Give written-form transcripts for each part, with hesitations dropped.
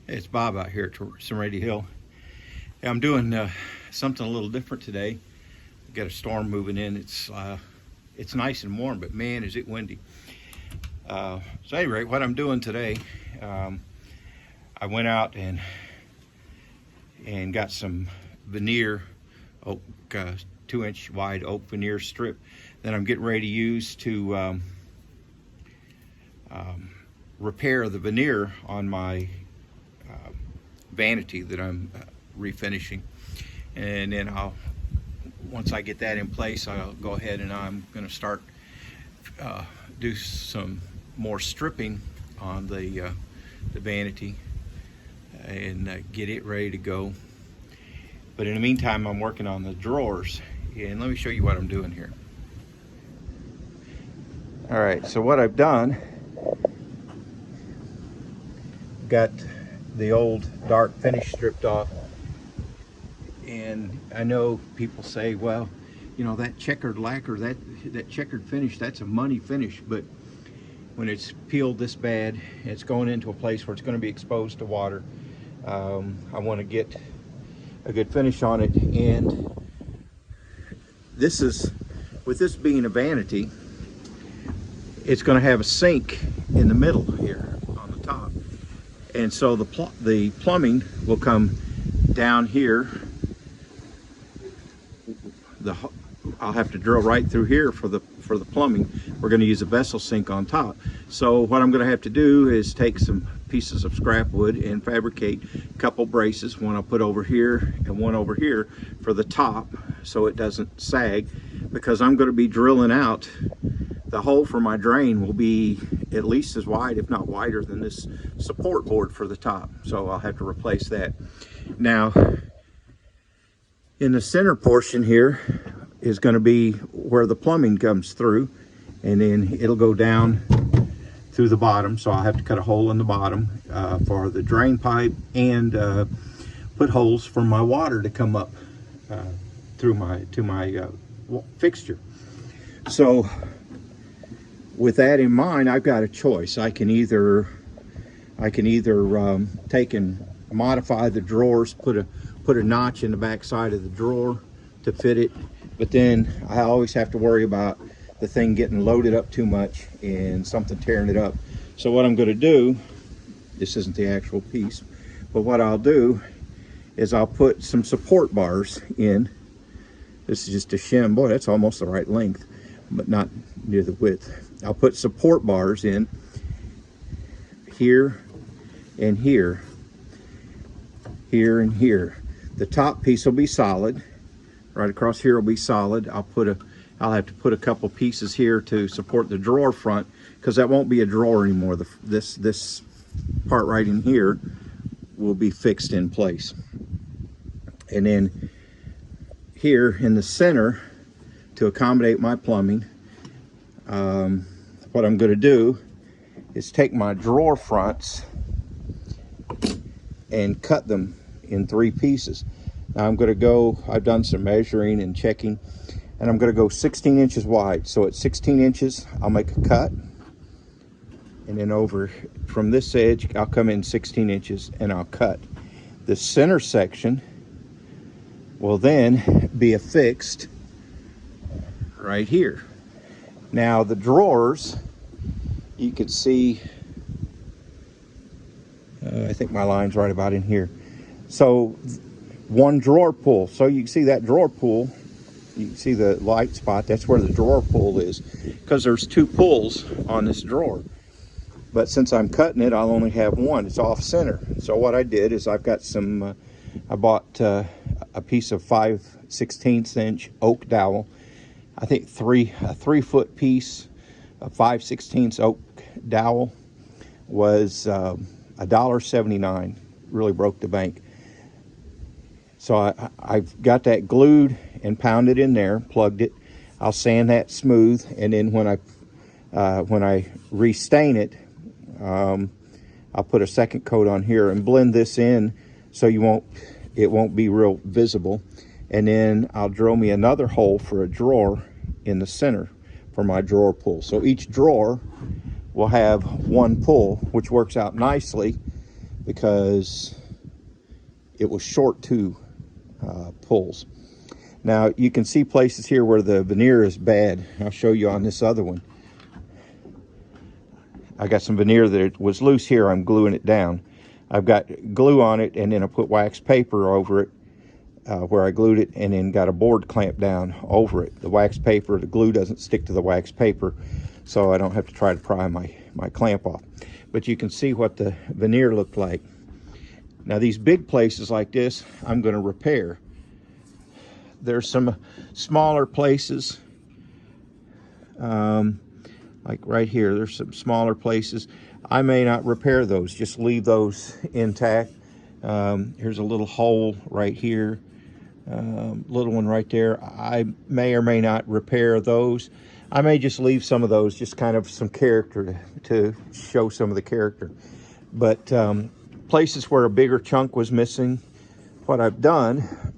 It's Bob out here at Serenity Hill. I'm doing something a little different today. We've got a storm moving in. It's nice and warm, but man, is it windy. So at any rate, what I'm doing today, I went out and got some veneer oak, 2-inch wide oak veneer strip that I'm getting ready to use to repair the veneer on my Vanity that I'm refinishing. And then once I get that in place, I'll go ahead and I'm going to start do some more stripping on the Vanity and get it ready to go. But in the meantime, I'm working on the drawers, and let me show you what I'm doing here. All right, so what I've done, got the old dark finish stripped off, and I know people say, well, you know, that checkered lacquer, that checkered finish, that's a money finish. But when it's peeled this bad, it's going into a place where it's going to be exposed to water. I want to get a good finish on it, and this is, with this being a Vanity, it's going to have a sink in the middle here on the top. And so the plumbing will come down here. I'll have to drill right through here for the plumbing. We're going to use a vessel sink on top. So what I'm going to have to do is take some pieces of scrap wood and fabricate a couple braces. One I'll put over here and one over here for the top, so it doesn't sag, because I'm going to be drilling out. The hole for my drain will be at least as wide, if not wider, than this support board for the top. So I'll have to replace that. Now, in the center portion here is going to be where the plumbing comes through, and then it'll go down through the bottom. So I'll have to cut a hole in the bottom for the drain pipe, and put holes for my water to come up to my fixture. So with that in mind, I've got a choice. I can either take and modify the drawers, put a notch in the back side of the drawer to fit it, but then I always have to worry about the thing getting loaded up too much and something tearing it up. So what I'm going to do, this isn't the actual piece, but what I'll do is I'll put some support bars in. This is just a shim. Boy, that's almost the right length, but not near the width. I'll put support bars in here and here, here and here. The top piece will be solid. Right across here will be solid. I'll have to put a couple pieces here to support the drawer front, because that won't be a drawer anymore. This part right in here will be fixed in place. And then here in the center, to accommodate my plumbing, what I'm going to do is take my drawer fronts and cut them in 3 pieces. Now I'm going to go, I've done some measuring and checking, and I'm going to go 16 inches wide. So at 16 inches, I'll make a cut, and then over from this edge, I'll come in 16 inches and I'll cut. The center section will then be affixed right here. Now the drawers, you can see, I think my line's right about in here. So one drawer pull. So you can see that drawer pull, you can see the light spot, that's where the drawer pull is, because there's 2 pulls on this drawer. But since I'm cutting it, I'll only have one. It's off center. So what I did is I've got some, I bought a piece of 5/16 inch oak dowel. I think a 3-foot piece of 5/16 oak dowel was $1.79. Really broke the bank. So I've got that glued and pounded in there, plugged it. I'll sand that smooth, and then when I restain it, I'll put a second coat on here and blend this in so it won't be real visible. And then I'll drill me another hole for a drawer in the center for my drawer pull. So each drawer will have one pull, which works out nicely because it was short two pulls. Now you can see places here where the veneer is bad. I'll show you on this other one. I got some veneer that was loose here. I'm gluing it down. I've got glue on it, and then I put wax paper over it where I glued it, and then got a board clamp down over it. The wax paper, the glue doesn't stick to the wax paper, so I don't have to try to pry my clamp off. But you can see what the veneer looked like. Now these big places like this, I'm going to repair. There's some smaller places, like right here, there's some smaller places. I may not repair those, just leave those intact. Here's a little hole right here, little one right there. I may or may not repair those. I may just leave some of those, just kind of some character to show some of the character. But places where a bigger chunk was missing, what I've done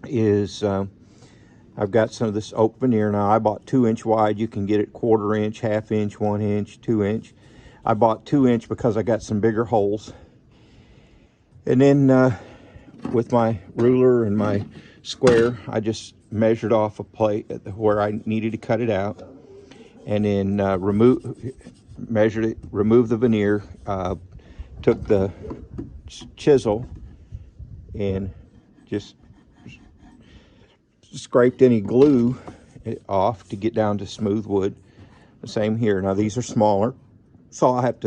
is I've got some of this oak veneer. Now I bought 2-inch wide. You can get it 1/4 inch, 1/2 inch, 1 inch, 2 inch. I bought 2 inch because I got some bigger holes. And then with my ruler and my square, I just measured off a plate where I needed to cut it out, and then measured it, removed the veneer, took the chisel and just scraped any glue off to get down to smooth wood. The same here. Now these are smaller, so I'll have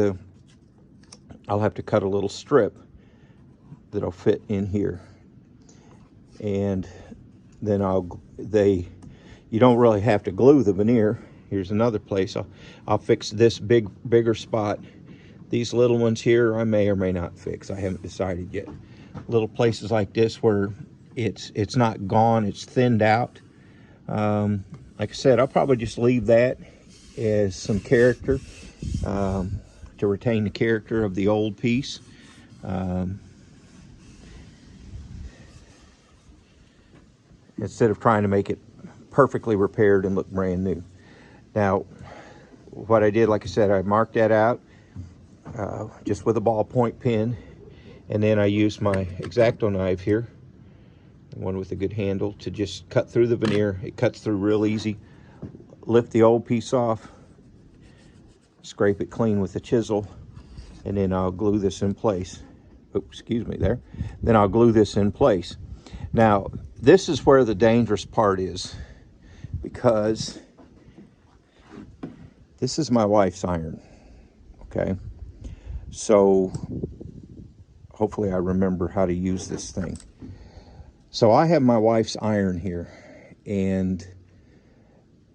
to cut a little strip that'll fit in here, and then you don't really have to glue the veneer. Here's another place. I'll fix this bigger spot. These little ones here I may or may not fix. I haven't decided yet. Little places like this where it's not gone, it's thinned out. Like I said, I'll probably just leave that as some character, to retain the character of the old piece. Instead of trying to make it perfectly repaired and look brand new. Now, what I did, like I said, I marked that out just with a ballpoint pen, and then I used my X-Acto knife here, the one with a good handle, to just cut through the veneer. It cuts through real easy. Lift the old piece off, scrape it clean with a chisel, and then I'll glue this in place. Oops, excuse me there. Then I'll glue this in place. Now, this is where the dangerous part is, because this is my wife's iron, okay? So hopefully I remember how to use this thing. So I have my wife's iron here, and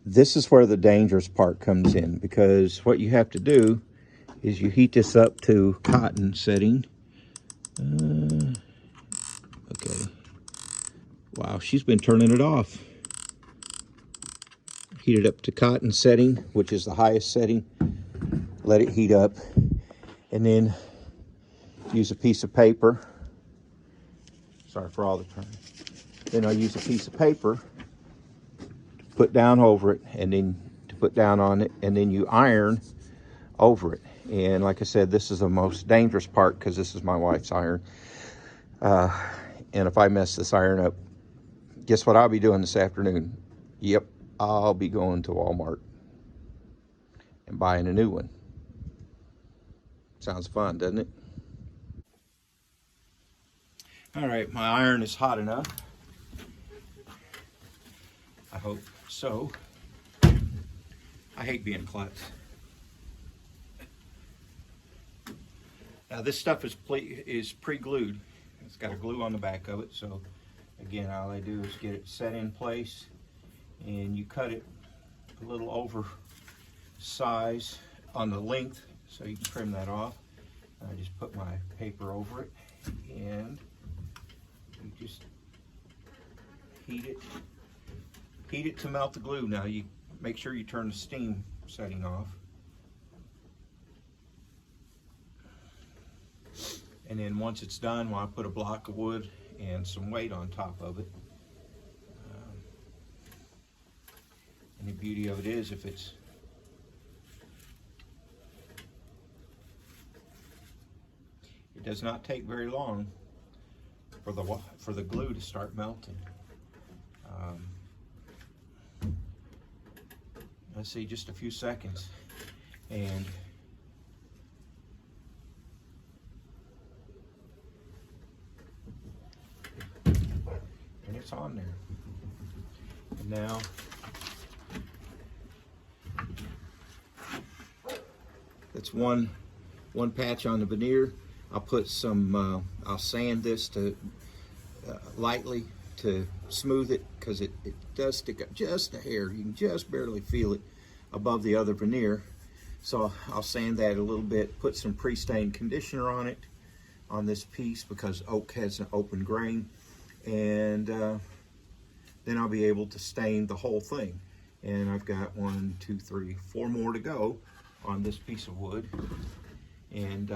this is where the dangerous part comes in, because what you have to do is you heat this up to cotton setting. Okay. Wow, she's been turning it off. Heat it up to cotton setting, which is the highest setting. Let it heat up, and then use a piece of paper. Sorry for all the turning. Then I'll use a piece of paper to put down over it, and then to put down on it, and then you iron over it. And like I said, this is the most dangerous part, because this is my wife's iron. And if I mess this iron up, guess what I'll be doing this afternoon? Yep, I'll be going to Walmart and buying a new one. Sounds fun, doesn't it? All right, my iron is hot enough. I hope so. I hate being klutz. Now this stuff is pre-glued. It's got a glue on the back of it, so again, all I do is get it set in place, and you cut it a little over size on the length, so you can trim that off. I just put my paper over it, and you just heat it to melt the glue. Now you make sure you turn the steam setting off. And then once it's done, well, I put a block of wood and some weight on top of it. And the beauty of it is, if it's It does not take very long for the glue to start melting. Let's see, just a few seconds, and it's on there. And now that's one patch on the veneer. I'll put some, I'll sand this to lightly to smooth it, because it does stick up just a hair. You can just barely feel it above the other veneer. So I'll sand that a little bit, put some pre-stained conditioner on it, on this piece, because oak has an open grain. And then I'll be able to stain the whole thing. And I've got 1, 2, 3, 4 more to go on this piece of wood. And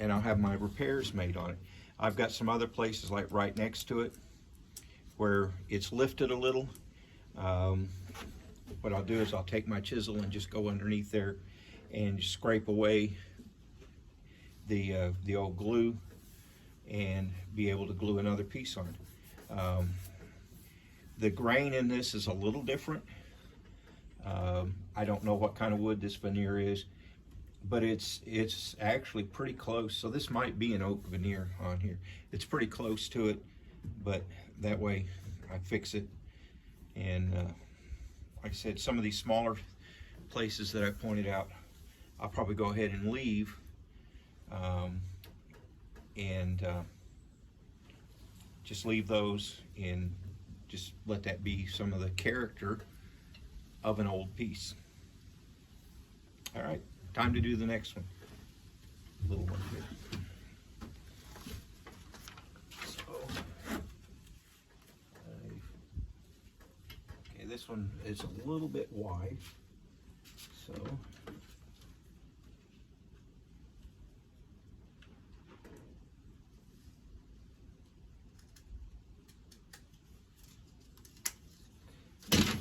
I'll have my repairs made on it. I've got some other places, like right next to it, where it's lifted a little. What I'll do is I'll take my chisel and just go underneath there and just scrape away the old glue and be able to glue another piece on it. The grain in this is a little different. I don't know what kind of wood this veneer is, but it's actually pretty close. So this might be an oak veneer on here. It's pretty close to it, but that way I fix it. And like I said, some of these smaller places that I pointed out, I'll probably go ahead and leave, and just leave those and just let that be some of the character of an old piece. All right, time to do the next one. Little one here. Okay, this one is a little bit wide, so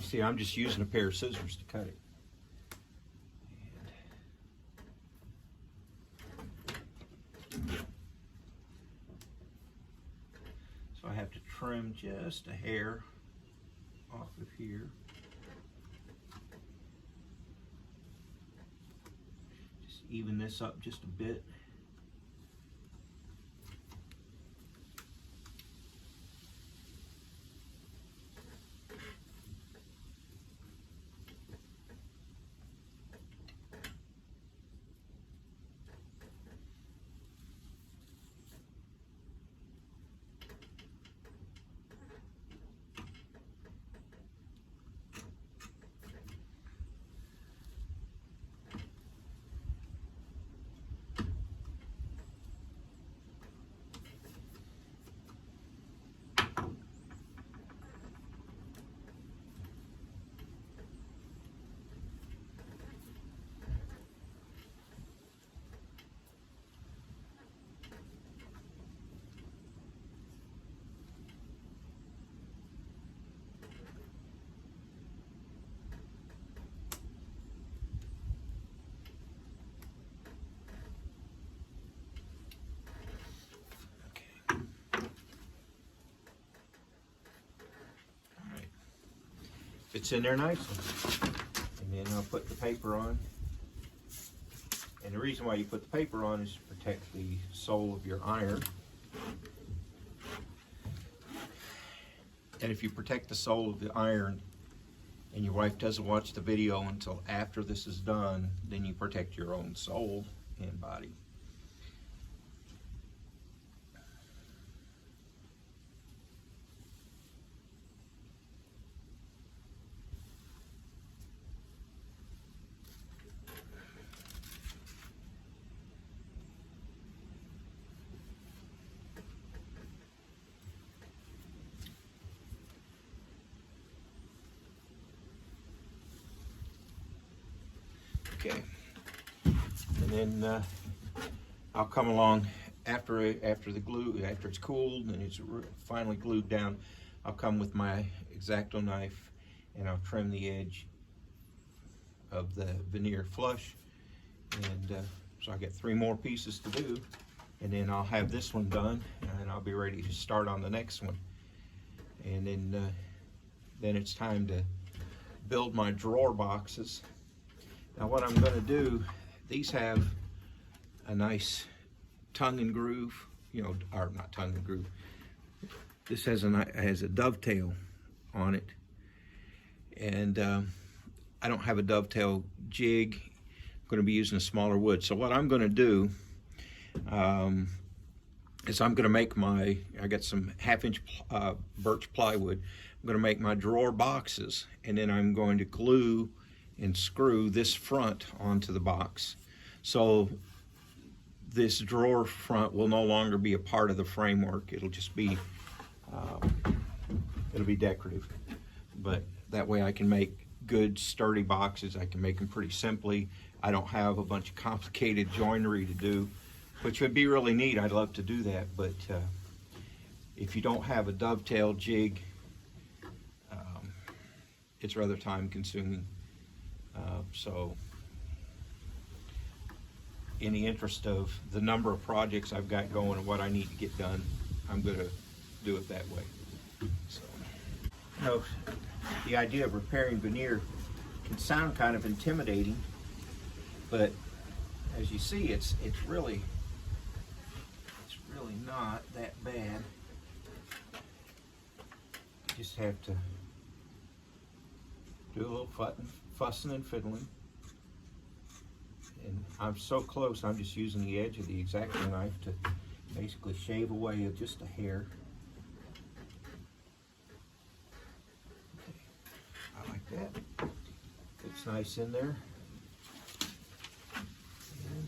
see, I'm just using a pair of scissors to cut it. So I have to trim just a hair off of here. Just even this up just a bit. Fits in there nicely. And then I'll put the paper on. And the reason why you put the paper on is to protect the sole of your iron. And if you protect the sole of the iron and your wife doesn't watch the video until after this is done, then you protect your own sole and body. Okay, and then I'll come along after the glue, after it's cooled and it's finally glued down. I'll come with my X-Acto knife and I'll trim the edge of the veneer flush. And so I got 3 more pieces to do, and and then I'll have this one done, and I'll be ready to start on the next one. And then it's time to build my drawer boxes. Now what I'm going to do, these have a nice tongue and groove, you know, or not tongue and groove. This has a dovetail on it, and I don't have a dovetail jig. I'm going to be using a smaller wood. So what I'm going to do is I'm going to make I got some 1/2-inch birch plywood. I'm going to make my drawer boxes, and then I'm going to glue and screw this front onto the box. So this drawer front will no longer be a part of the framework. It'll just be, it'll be decorative. But that way I can make good sturdy boxes. I can make them pretty simply. I don't have a bunch of complicated joinery to do, which would be really neat. I'd love to do that, but if you don't have a dovetail jig, it's rather time consuming. So in the interest of the number of projects I've got going and what I need to get done, I'm going to do it that way. So, you know, the idea of repairing veneer can sound kind of intimidating, but as you see, it's really not that bad. You just have to do a little fussing and fiddling. And I'm so close, I'm just using the edge of the X-Acto knife to basically shave away just a hair. Okay. I like that. It's nice in there. And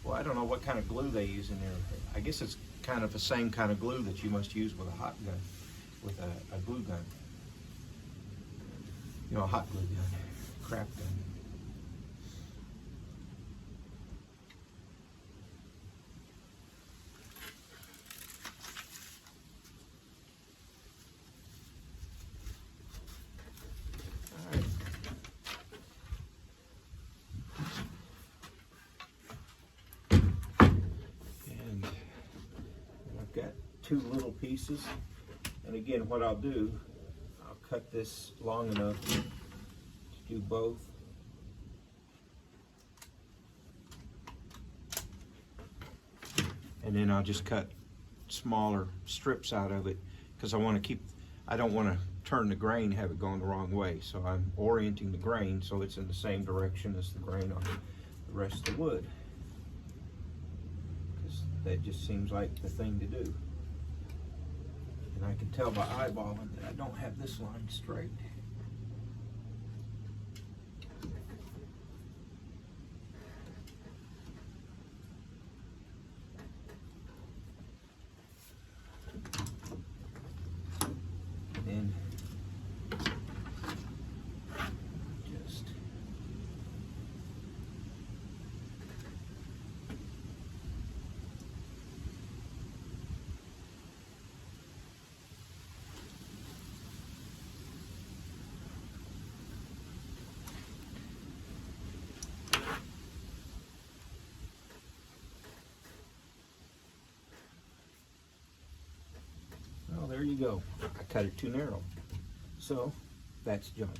well, I don't know what kind of glue they use in there. I guess it's kind of the same kind of glue that you must use with a hot gun, with a glue gun. You know, a hot glue gun, crap gun. All right. And I've got 2 little pieces, and again what I'll do, I'll cut this long enough to do both. And then I'll just cut smaller strips out of it, because I don't want to turn the grain, have it going the wrong way. So I'm orienting the grain so it's in the same direction as the grain on the rest of the wood, because that just seems like the thing to do. And I can tell by eyeballing that I don't have this line straight. And just well, there you go. I cut it too narrow. So that's junk.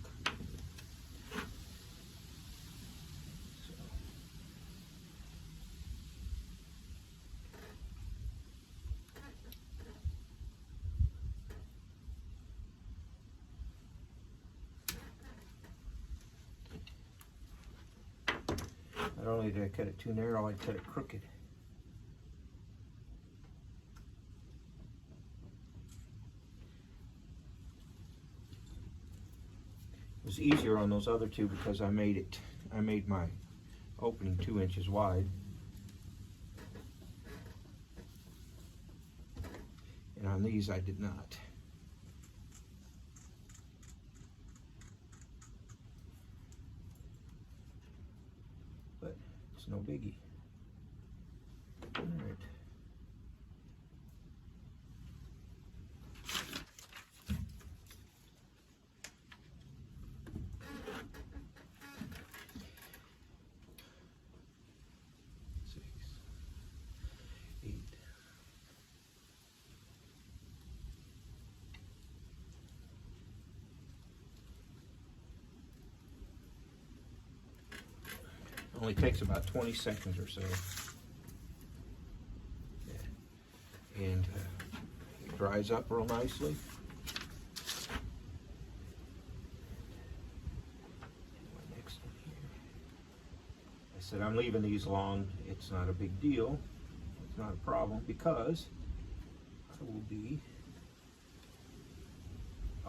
Not only did I cut it too narrow, I cut it crooked. It was easier on those other 2 because I made my opening 2 inches wide. And on these I did not. But it's no biggie. All right. Only takes about 20 seconds or so. And it dries up real nicely. Next one here. I said I'm leaving these long. It's not a big deal. It's not a problem because I'll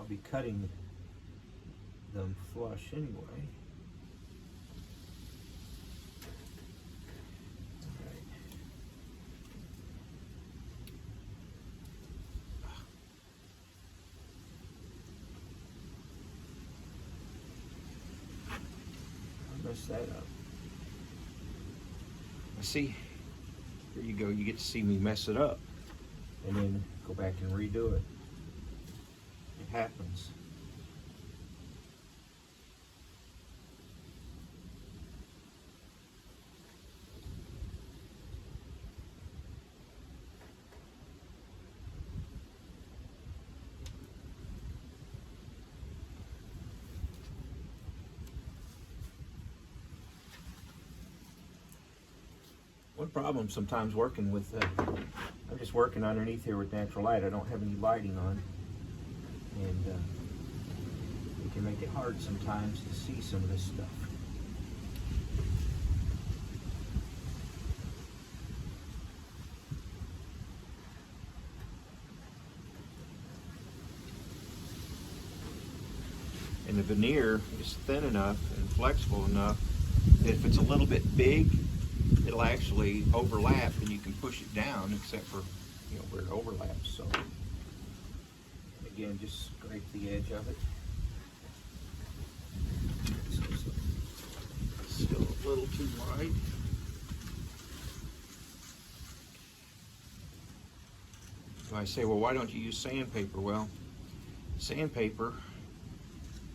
be cutting them flush anyway. Mess that up. See, here you go. You get to see me mess it up and then go back and redo it. It happens. One problem sometimes working with, I'm just working underneath here with natural light. I don't have any lighting on. And it can make it hard sometimes to see some of this stuff. And the veneer is thin enough and flexible enough that if it's a little bit big, it'll actually overlap and you can push it down except for, you know, where it overlaps. So again, just scrape the edge of it. Still a little too wide. I say, well, why don't you use sandpaper? Well, sandpaper,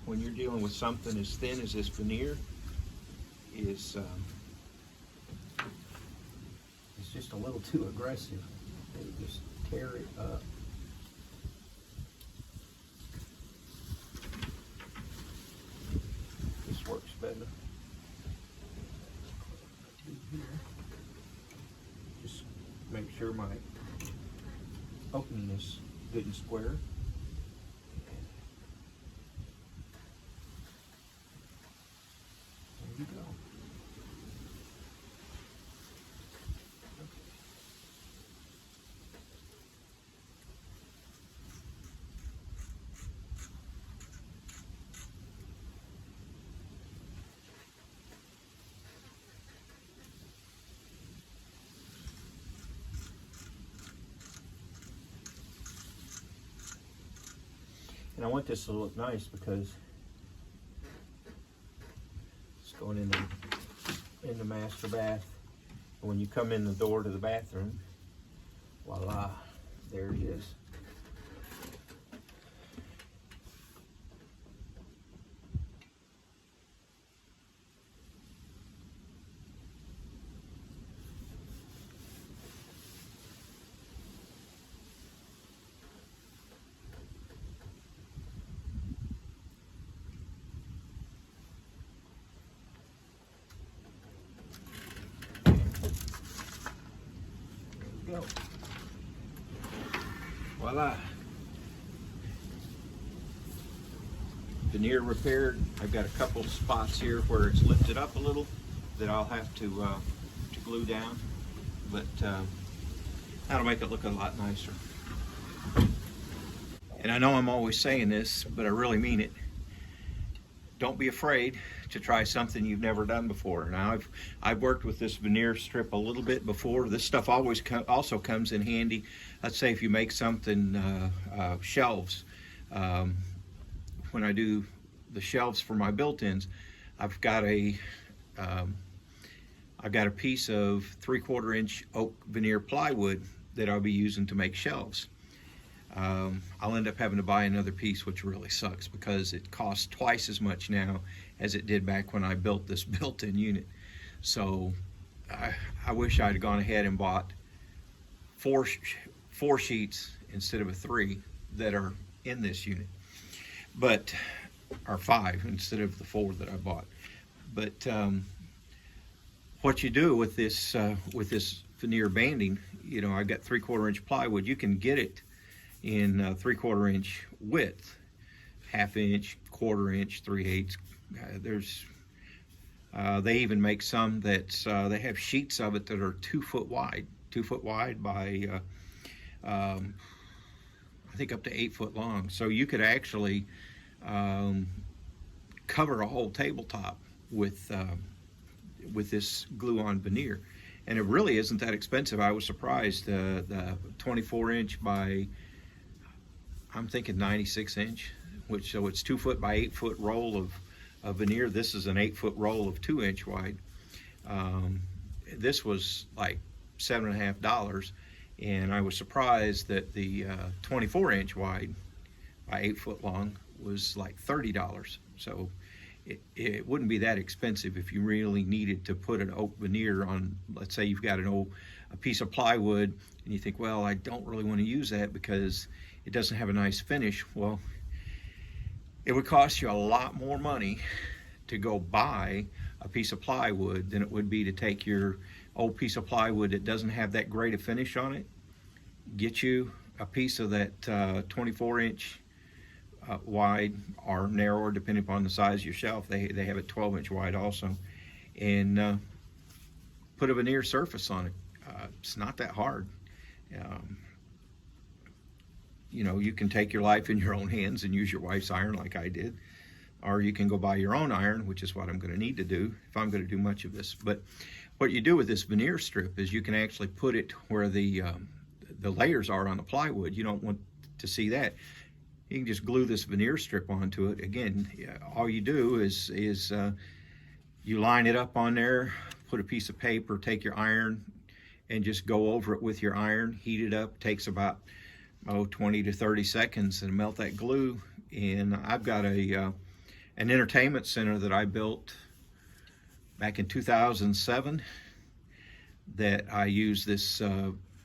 when you're dealing with something as thin as this veneer, is it's just a little too aggressive. They just tear it up. This works better. Just make sure my opening is good and square. There you go. And I want this to look nice because it's going in the master bath. And when you come in the door to the bathroom, voila, there it is. Go. Voila. Veneer repaired. I've got a couple spots here where it's lifted up a little that I'll have to glue down, but that'll make it look a lot nicer. And I know I'm always saying this, but I really mean it. Don't be afraid to try something you've never done before. Now, I've worked with this veneer strip a little bit before. This stuff always also comes in handy. Let's say if you make something, shelves. When I do the shelves for my built-ins, I've got a piece of 3/4 inch oak veneer plywood that I'll be using to make shelves. I'll end up having to buy another piece, which really sucks because it costs twice as much now as it did back when I built this built-in unit. So I wish I'd gone ahead and bought four sheets instead of 3 that are in this unit, or 5 instead of the 4 that I bought. But what you do with this veneer banding, you know, I've got 3/4 inch plywood. You can get it in 3/4 inch width, 1/2 inch, 1/4 inch, 3/8. They even make some that they have sheets of it that are 2 foot wide, 2 foot wide by I think up to 8 foot long. So you could actually cover a whole tabletop with this glue-on veneer, and it really isn't that expensive. I was surprised. The 24 inch by, I'm thinking 96 inch, which, so it's 2 foot by 8 foot roll of veneer. This is an 8 foot roll of 2 inch wide. This was like $7.50, and I was surprised that the 24 inch wide by 8 foot long was like $30. So it wouldn't be that expensive if you really needed to put an oak veneer on. Let's say you've got a piece of plywood and you think, well, I don't really want to use that because it doesn't have a nice finish. Well, it would cost you a lot more money to go buy a piece of plywood than it would be to take your old piece of plywood that doesn't have that great a finish on it, get you a piece of that 24 inch wide or narrower, depending upon the size of your shelf. They have it 12 inch wide also, and put a veneer surface on it. It's not that hard. You know, you can take your life in your own hands and use your wife's iron like I did, or you can go buy your own iron, which is what I'm going to need to do if I'm going to do much of this. But what you do with this veneer strip is you can actually put it where the layers are on the plywood. You don't want to see that. You can just glue this veneer strip onto it. Again, all you do is you line it up on there, put a piece of paper, take your iron, and just go over it with your iron, heat it up. Takes about 20 to 30 seconds and melt that glue. And I've got an entertainment center that I built back in 2007 that I use this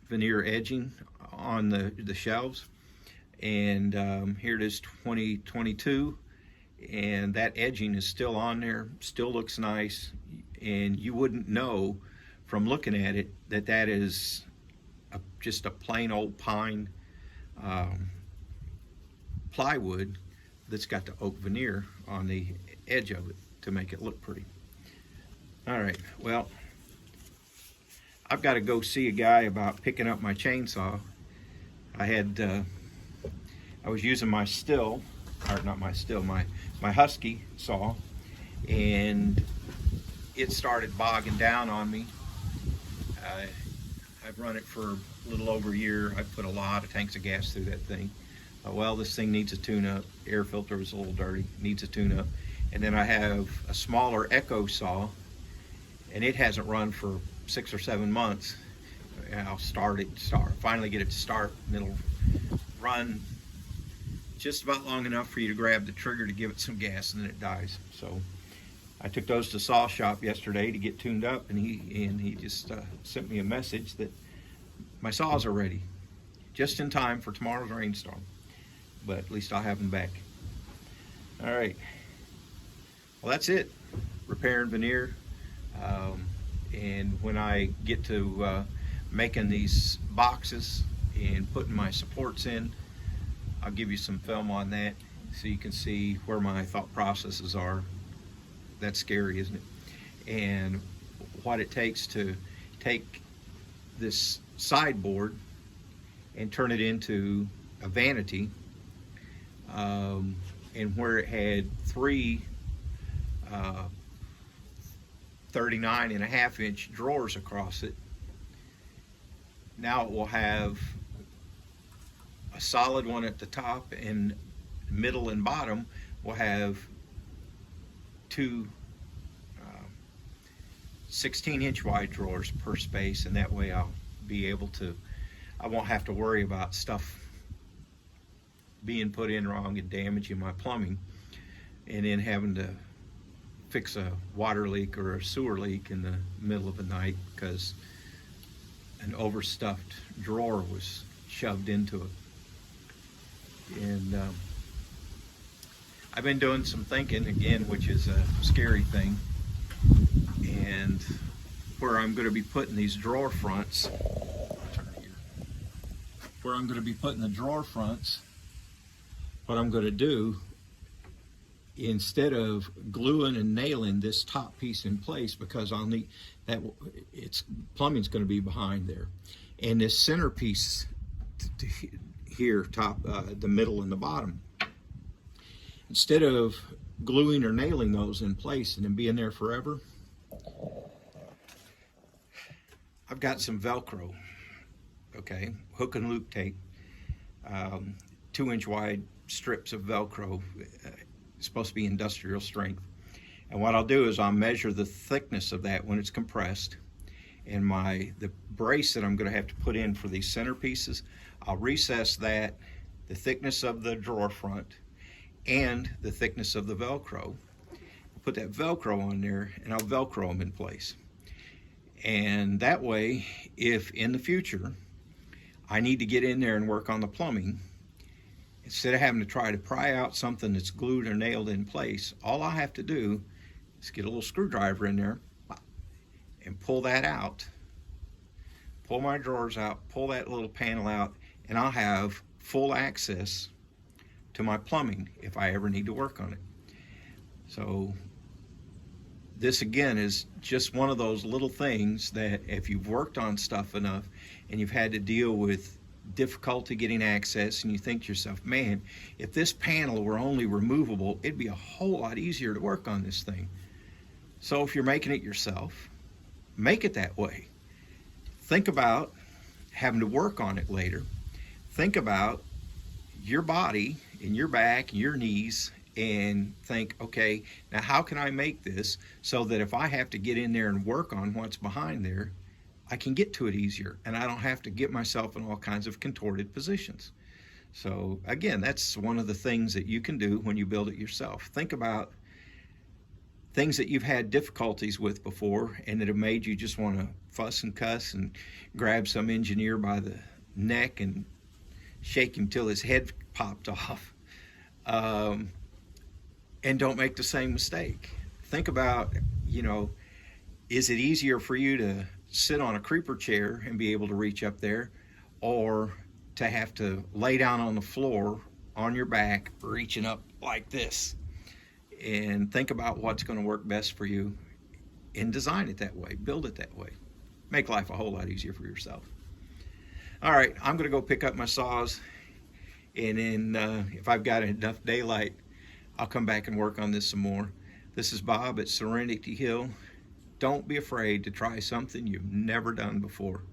veneer edging on the shelves. And here it is, 2022, and that edging is still on there, still looks nice, and you wouldn't know from looking at it that that is just a plain old pine plywood that's got the oak veneer on the edge of it to make it look pretty. All right, well, I've got to go see a guy about picking up my chainsaw. I was using my still, or not my still, my Husky saw, and it started bogging down on me. I've run it for a little over a year. I've put a lot of tanks of gas through that thing. Well, this thing needs a tune-up. Air filter was a little dirty, needs a tune-up. And then I have a smaller Echo saw, and it hasn't run for 6 or 7 months. I'll finally get it to start, and it'll run just about long enough for you to grab the trigger to give it some gas, and then it dies. So I took those to Saw Shop yesterday to get tuned up, and he just sent me a message that my saws are ready, just in time for tomorrow's rainstorm. But at least I'll have them back. All right. Well, that's it. Repair and veneer. And when I get to making these boxes and putting my supports in, I'll give you some film on that so you can see where my thought processes are. That's scary, isn't it? And what it takes to take this sideboard and turn it into a vanity, and where it had 3 39.5 inch drawers across it, now it will have a solid one at the top, and middle and bottom will have 2 16-inch wide drawers per space, and that way I won't have to worry about stuff being put in wrong and damaging my plumbing, and then having to fix a water leak or a sewer leak in the middle of the night because an overstuffed drawer was shoved into it. And I've been doing some thinking again, which is a scary thing, and where I'm going to be putting these drawer fronts. Where I'm going to be putting the drawer fronts, what I'm going to do, instead of gluing and nailing this top piece in place, because I'll need that, it's plumbing's going to be behind there, and this center piece here, top, the middle and the bottom, instead of gluing or nailing those in place and then being there forever, I've got some Velcro, okay, hook and loop tape, 2-inch wide strips of Velcro. It's supposed to be industrial strength. And what I'll do is I'll measure the thickness of that when it's compressed, and the brace that I'm going to have to put in for these center pieces, I'll recess that, the thickness of the drawer front and the thickness of the Velcro. I'll put that Velcro on there and I'll Velcro them in place. And that way, if in the future I need to get in there and work on the plumbing, instead of having to try to pry out something that's glued or nailed in place, all I have to do is get a little screwdriver in there and pull that out, pull my drawers out, pull that little panel out, and I'll have full access to my plumbing if I ever need to work on it. So this again is just one of those little things that if you've worked on stuff enough and you've had to deal with difficulty getting access, and you think to yourself, man, if this panel were only removable, it'd be a whole lot easier to work on this thing. So if you're making it yourself, make it that way. Think about having to work on it later. Think about your body and your back and your knees, and think, okay, now how can I make this so that if I have to get in there and work on what's behind there, I can get to it easier and I don't have to get myself in all kinds of contorted positions. So again, that's one of the things that you can do when you build it yourself. Think about things that you've had difficulties with before and that have made you just want to fuss and cuss and grab some engineer by the neck and shake him till his head popped off. And don't make the same mistake. Think about, is it easier for you to sit on a creeper chair and be able to reach up there, or to have to lay down on the floor on your back reaching up like this? And think about what's going to work best for you and design it that way, build it that way. Make life a whole lot easier for yourself. All right, I'm going to go pick up my saws, and then if I've got enough daylight, I'll come back and work on this some more. This is Bob at Serenity Hill. Don't be afraid to try something you've never done before.